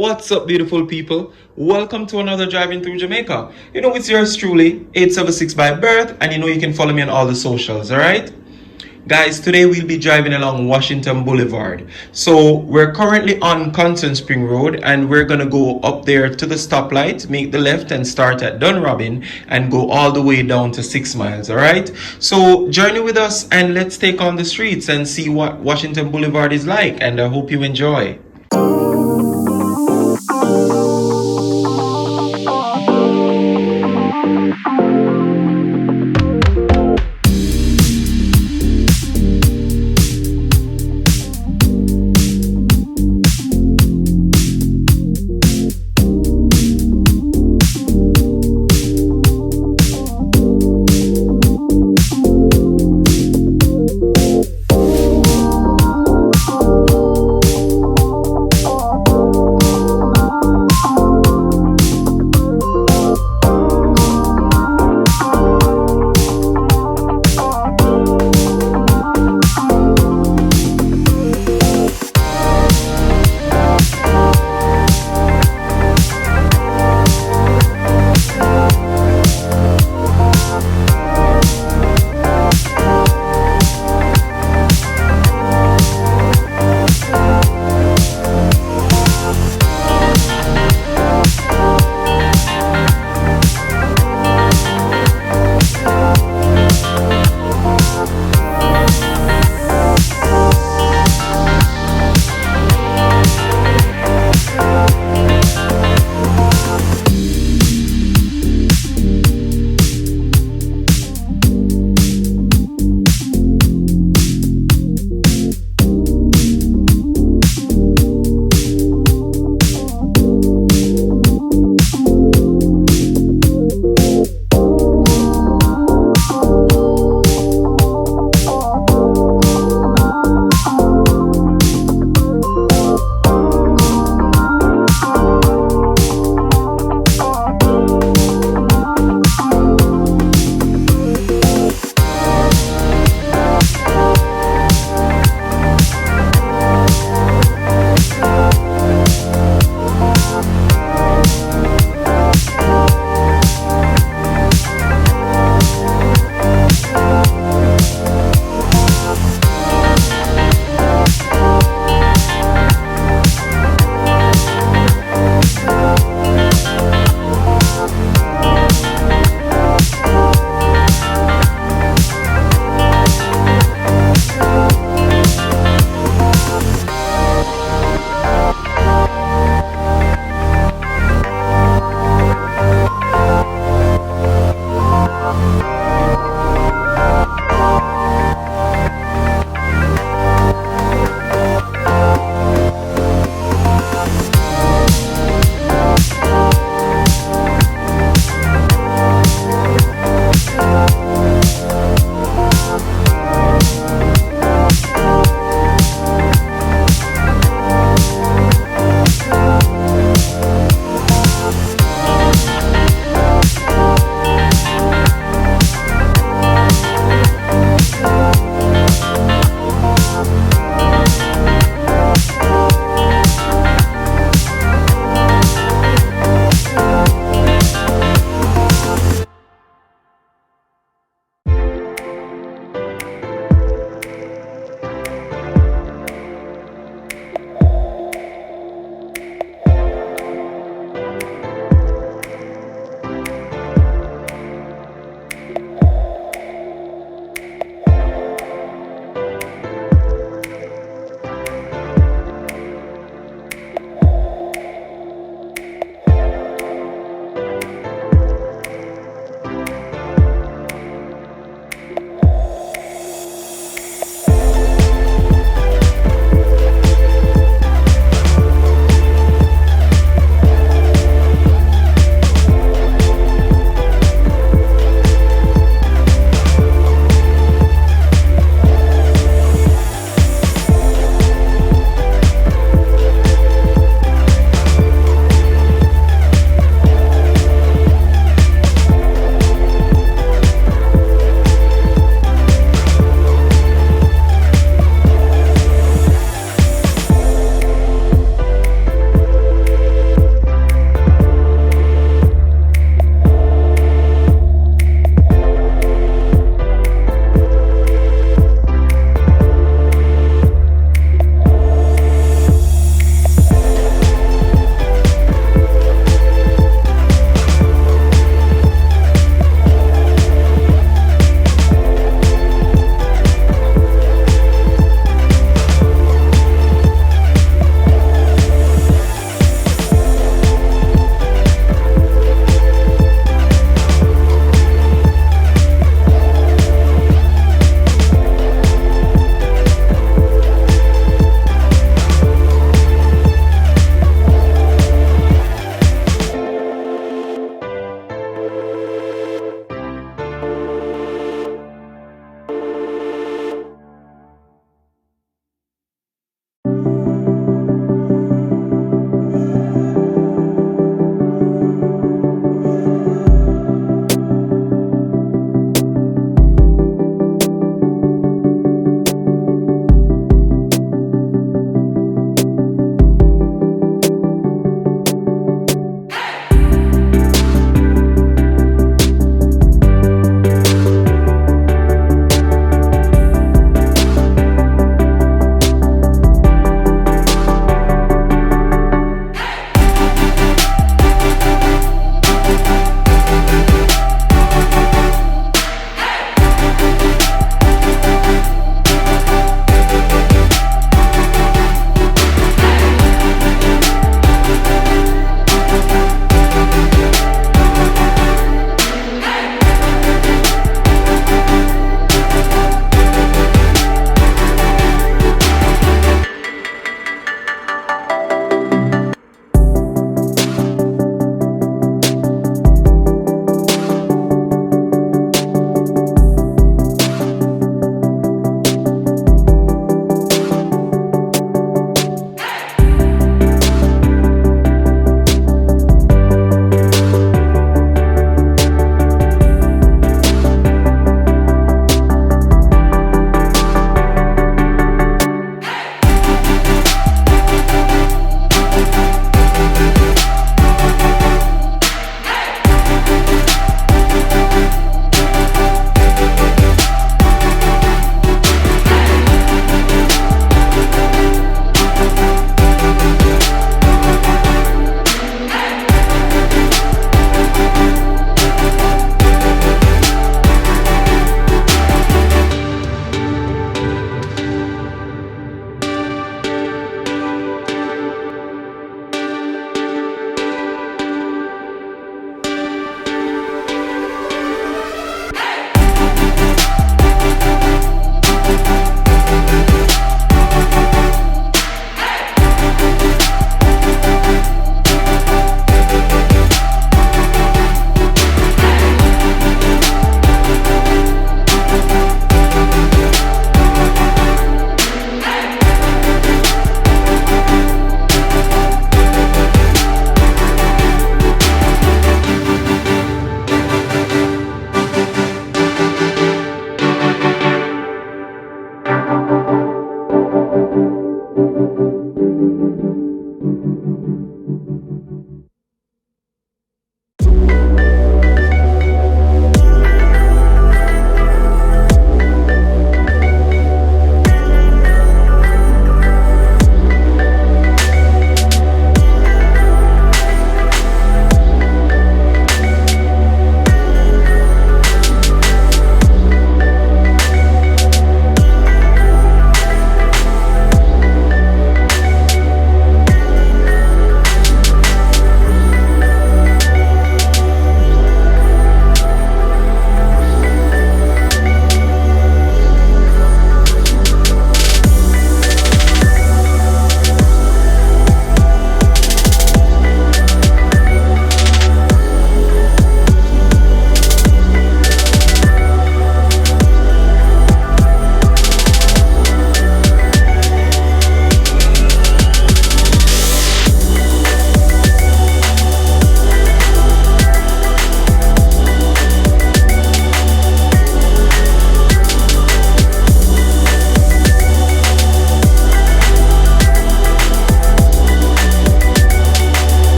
What's up, beautiful people? Welcome to another Driving Through Jamaica. It's yours truly, 876 by birth, and you can follow me on all the socials, alright? Guys, today we'll be driving along Washington Boulevard. So we're currently on Kingston Spring Road, and we're gonna go up there to the stoplight, make the left, and start at Dunrobin, and go all the way down to 6 miles, alright? So journey with us, and let's take on the streets and see what Washington Boulevard is like, and I hope you enjoy.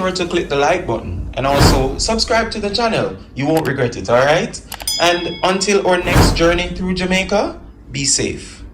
sure to click the like button and also subscribe to the channel. You won't regret it, alright? And until our next journey through Jamaica, be safe.